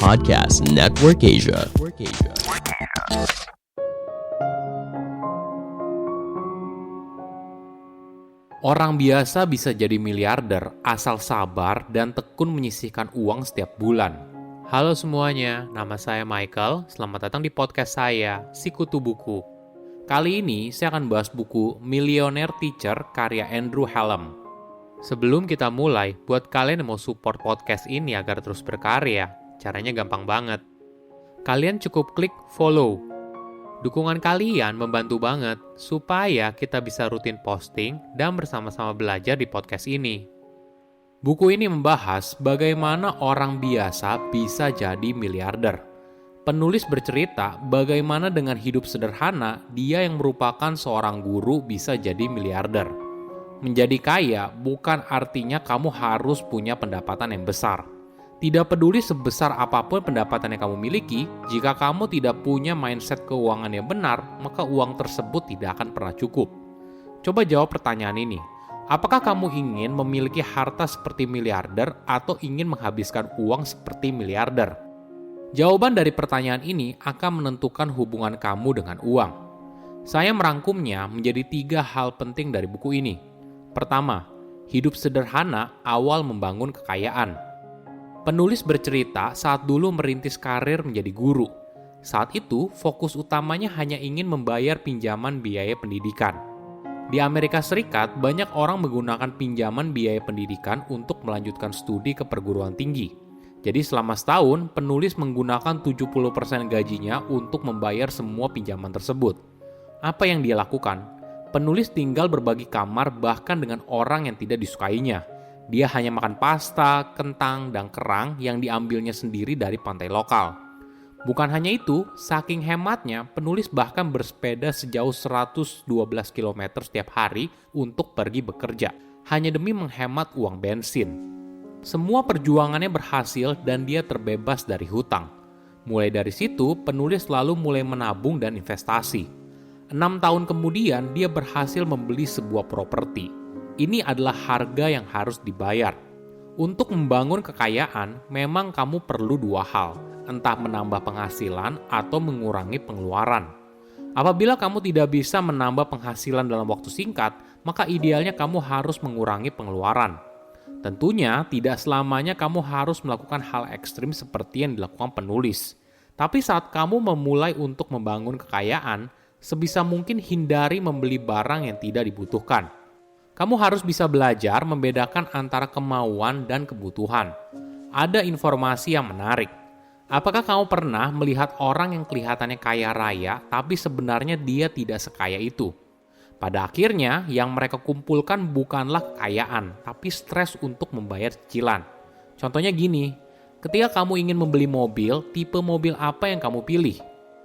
Podcast Network Asia. Orang biasa bisa jadi miliarder asal sabar dan tekun menyisihkan uang setiap bulan. Halo semuanya, nama saya Michael. Selamat datang di podcast saya, Sikutu Buku. Kali ini saya akan bahas buku Millionaire Teacher karya Andrew Hallam. Sebelum kita mulai, buat kalian yang mau support podcast ini agar terus berkarya, caranya gampang banget. Kalian cukup klik follow. Dukungan kalian membantu banget supaya kita bisa rutin posting dan bersama-sama belajar di podcast ini. Buku ini membahas bagaimana orang biasa bisa jadi miliarder. Penulis bercerita bagaimana dengan hidup sederhana dia yang merupakan seorang guru bisa jadi miliarder. Menjadi kaya bukan artinya kamu harus punya pendapatan yang besar. Tidak peduli sebesar apapun pendapatan yang kamu miliki, jika kamu tidak punya mindset keuangan yang benar, maka uang tersebut tidak akan pernah cukup. Coba jawab pertanyaan ini. Apakah kamu ingin memiliki harta seperti miliarder atau ingin menghabiskan uang seperti miliarder? Jawaban dari pertanyaan ini akan menentukan hubungan kamu dengan uang. Saya merangkumnya menjadi 3 hal penting dari buku ini. Pertama, hidup sederhana awal membangun kekayaan. Penulis bercerita saat dulu merintis karir menjadi guru. Saat itu, fokus utamanya hanya ingin membayar pinjaman biaya pendidikan. Di Amerika Serikat, banyak orang menggunakan pinjaman biaya pendidikan untuk melanjutkan studi ke perguruan tinggi. Jadi selama setahun, penulis menggunakan 70% gajinya untuk membayar semua pinjaman tersebut. Apa yang dia lakukan? Penulis tinggal berbagi kamar bahkan dengan orang yang tidak disukainya. Dia hanya makan pasta, kentang, dan kerang yang diambilnya sendiri dari pantai lokal. Bukan hanya itu, saking hematnya, penulis bahkan bersepeda sejauh 112 km setiap hari untuk pergi bekerja, hanya demi menghemat uang bensin. Semua perjuangannya berhasil dan dia terbebas dari hutang. Mulai dari situ, penulis lalu mulai menabung dan investasi. 6 tahun kemudian, dia berhasil membeli sebuah properti. Ini adalah harga yang harus dibayar. Untuk membangun kekayaan, memang kamu perlu 2 hal, entah menambah penghasilan atau mengurangi pengeluaran. Apabila kamu tidak bisa menambah penghasilan dalam waktu singkat, maka idealnya kamu harus mengurangi pengeluaran. Tentunya tidak selamanya kamu harus melakukan hal ekstrim seperti yang dilakukan penulis. Tapi saat kamu memulai untuk membangun kekayaan, sebisa mungkin hindari membeli barang yang tidak dibutuhkan. Kamu harus bisa belajar membedakan antara kemauan dan kebutuhan. Ada informasi yang menarik. Apakah kamu pernah melihat orang yang kelihatannya kaya raya, tapi sebenarnya dia tidak sekaya itu? Pada akhirnya, yang mereka kumpulkan bukanlah kekayaan, tapi stres untuk membayar cicilan. Contohnya gini, ketika kamu ingin membeli mobil, tipe mobil apa yang kamu pilih?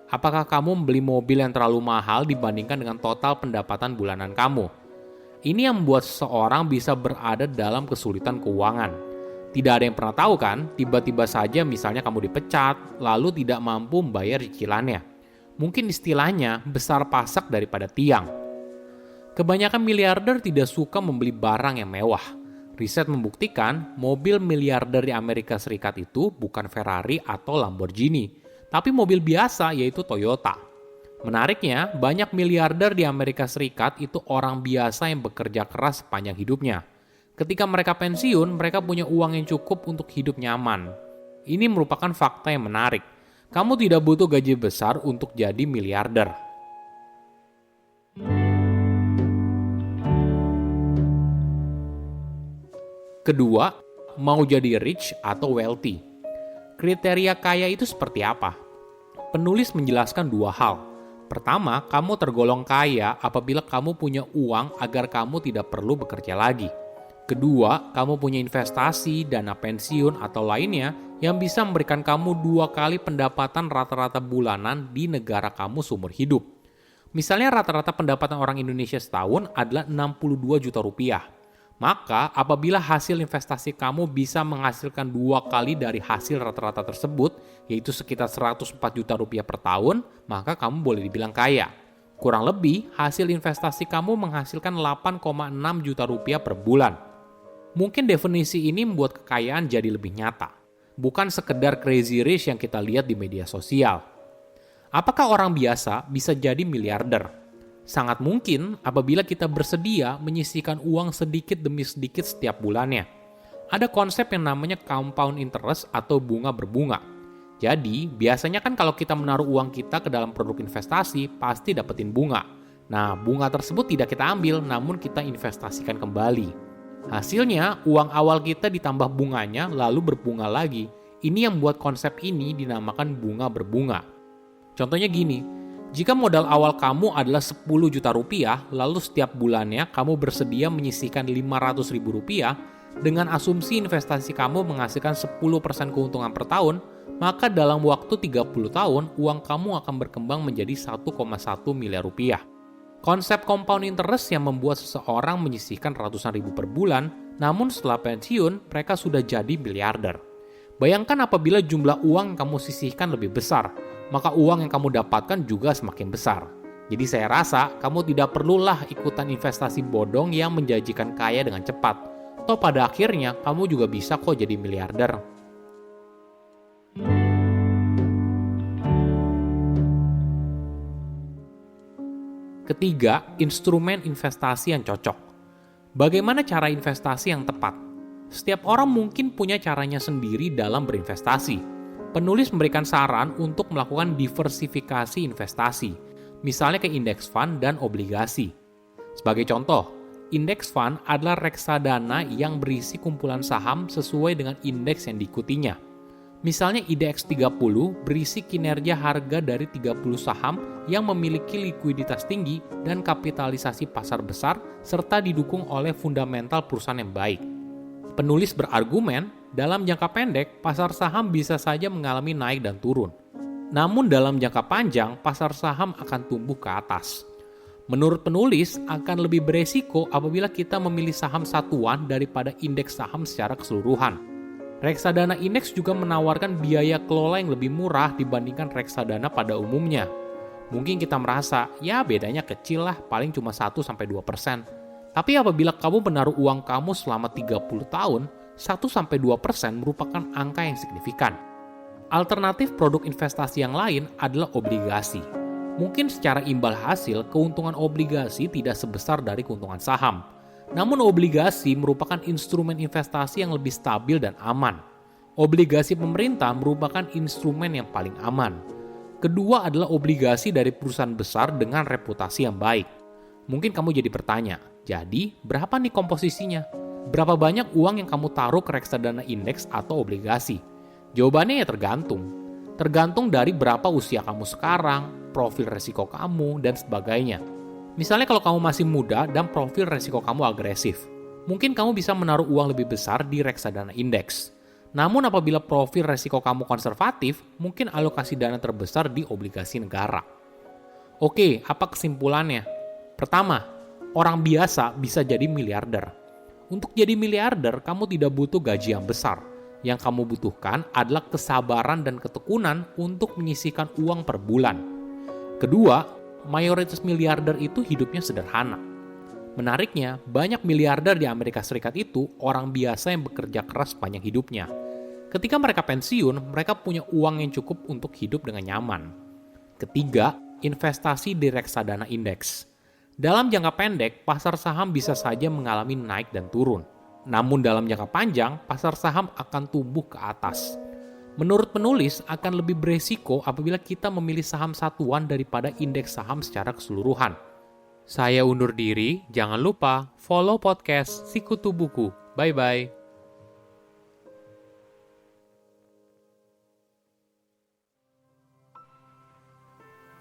Apakah kamu membeli mobil yang terlalu mahal dibandingkan dengan total pendapatan bulanan kamu? Ini yang membuat seseorang bisa berada dalam kesulitan keuangan. Tidak ada yang pernah tahu kan, tiba-tiba saja misalnya kamu dipecat, lalu tidak mampu membayar cicilannya. Mungkin istilahnya besar pasak daripada tiang. Kebanyakan miliarder tidak suka membeli barang yang mewah. Riset membuktikan mobil miliarder di Amerika Serikat itu bukan Ferrari atau Lamborghini, tapi mobil biasa yaitu Toyota. Menariknya, banyak miliarder di Amerika Serikat itu orang biasa yang bekerja keras sepanjang hidupnya. Ketika mereka pensiun, mereka punya uang yang cukup untuk hidup nyaman. Ini merupakan fakta yang menarik. Kamu tidak butuh gaji besar untuk jadi miliarder. Kedua, mau jadi rich atau wealthy. Kriteria kaya itu seperti apa? Penulis menjelaskan 2 hal. Pertama, kamu tergolong kaya apabila kamu punya uang agar kamu tidak perlu bekerja lagi. Kedua, kamu punya investasi, dana pensiun, atau lainnya yang bisa memberikan kamu 2 kali pendapatan rata-rata bulanan di negara kamu seumur hidup. Misalnya rata-rata pendapatan orang Indonesia setahun adalah 62 juta rupiah. Maka apabila hasil investasi kamu bisa menghasilkan 2 kali dari hasil rata-rata tersebut, yaitu sekitar 104 juta rupiah per tahun, maka kamu boleh dibilang kaya. Kurang lebih, hasil investasi kamu menghasilkan 8,6 juta rupiah per bulan. Mungkin definisi ini membuat kekayaan jadi lebih nyata. bukan sekedar crazy rich yang kita lihat di media sosial. Apakah orang biasa bisa jadi miliarder? Sangat mungkin apabila kita bersedia menyisihkan uang sedikit demi sedikit setiap bulannya. Ada konsep yang namanya compound interest atau bunga berbunga. Jadi, biasanya kan kalau kita menaruh uang kita ke dalam produk investasi, pasti dapetin bunga. Nah, bunga tersebut tidak kita ambil, namun kita investasikan kembali. Hasilnya, uang awal kita ditambah bunganya, lalu berbunga lagi. Ini yang membuat konsep ini dinamakan bunga berbunga. Contohnya gini, jika modal awal kamu adalah 10 juta rupiah, lalu setiap bulannya kamu bersedia menyisihkan 500 ribu rupiah, dengan asumsi investasi kamu menghasilkan 10% keuntungan per tahun, maka dalam waktu 30 tahun, uang kamu akan berkembang menjadi 1,1 miliar rupiah. Konsep compound interest yang membuat seseorang menyisihkan ratusan ribu per bulan, namun setelah pensiun, mereka sudah jadi miliarder. Bayangkan apabila jumlah uang yang kamu sisihkan lebih besar, maka uang yang kamu dapatkan juga semakin besar. Jadi saya rasa kamu tidak perlulah ikutan investasi bodong yang menjanjikan kaya dengan cepat. Toh pada akhirnya kamu juga bisa kok jadi miliarder. Ketiga, instrumen investasi yang cocok. Bagaimana cara investasi yang tepat? Setiap orang mungkin punya caranya sendiri dalam berinvestasi. Penulis memberikan saran untuk melakukan diversifikasi investasi, misalnya ke index fund dan obligasi. Sebagai contoh, index fund adalah reksadana yang berisi kumpulan saham sesuai dengan indeks yang diikutinya. Misalnya IDX 30 berisi kinerja harga dari 30 saham yang memiliki likuiditas tinggi dan kapitalisasi pasar besar serta didukung oleh fundamental perusahaan yang baik. Penulis berargumen, dalam jangka pendek pasar saham bisa saja mengalami naik dan turun. Namun dalam jangka panjang pasar saham akan tumbuh ke atas. Menurut penulis akan lebih beresiko apabila kita memilih saham satuan daripada indeks saham secara keseluruhan. Reksadana indeks juga menawarkan biaya kelola yang lebih murah dibandingkan reksadana pada umumnya. Mungkin kita merasa, ya bedanya kecil lah, paling cuma 1-2%. Tapi apabila kamu menaruh uang kamu selama 30 tahun, 1-2% merupakan angka yang signifikan. Alternatif produk investasi yang lain adalah obligasi. Mungkin secara imbal hasil, keuntungan obligasi tidak sebesar dari keuntungan saham. Namun obligasi merupakan instrumen investasi yang lebih stabil dan aman. Obligasi pemerintah merupakan instrumen yang paling aman. Kedua adalah obligasi dari perusahaan besar dengan reputasi yang baik. Mungkin kamu jadi bertanya, jadi berapa nih komposisinya? Berapa banyak uang yang kamu taruh ke reksadana indeks atau obligasi? Jawabannya ya tergantung. Tergantung dari berapa usia kamu sekarang, profil resiko kamu, dan sebagainya. Misalnya kalau kamu masih muda dan profil resiko kamu agresif, mungkin kamu bisa menaruh uang lebih besar di reksadana indeks. Namun apabila profil resiko kamu konservatif, mungkin alokasi dana terbesar di obligasi negara. Oke, apa kesimpulannya? Pertama, orang biasa bisa jadi miliarder. Untuk jadi miliarder, kamu tidak butuh gaji yang besar. Yang kamu butuhkan adalah kesabaran dan ketekunan untuk menyisihkan uang per bulan. Kedua, mayoritas miliarder itu hidupnya sederhana. Menariknya, banyak miliarder di Amerika Serikat itu orang biasa yang bekerja keras sepanjang hidupnya. Ketika mereka pensiun, mereka punya uang yang cukup untuk hidup dengan nyaman. Ketiga, investasi di reksadana indeks. Dalam jangka pendek, pasar saham bisa saja mengalami naik dan turun. Namun dalam jangka panjang, pasar saham akan tumbuh ke atas. Menurut penulis, akan lebih beresiko apabila kita memilih saham satuan daripada indeks saham secara keseluruhan. Saya undur diri, jangan lupa follow podcast Sikutu Buku. Bye-bye.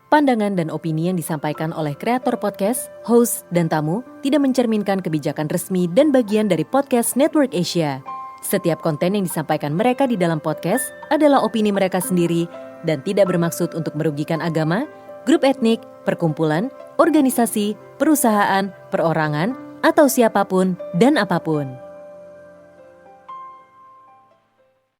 Pandangan dan opini yang disampaikan oleh kreator podcast, host, dan tamu tidak mencerminkan kebijakan resmi dan bagian dari podcast Network Asia. Setiap konten yang disampaikan mereka di dalam podcast adalah opini mereka sendiri dan tidak bermaksud untuk merugikan agama, grup etnik, perkumpulan, organisasi, perusahaan, perorangan, atau siapapun dan apapun.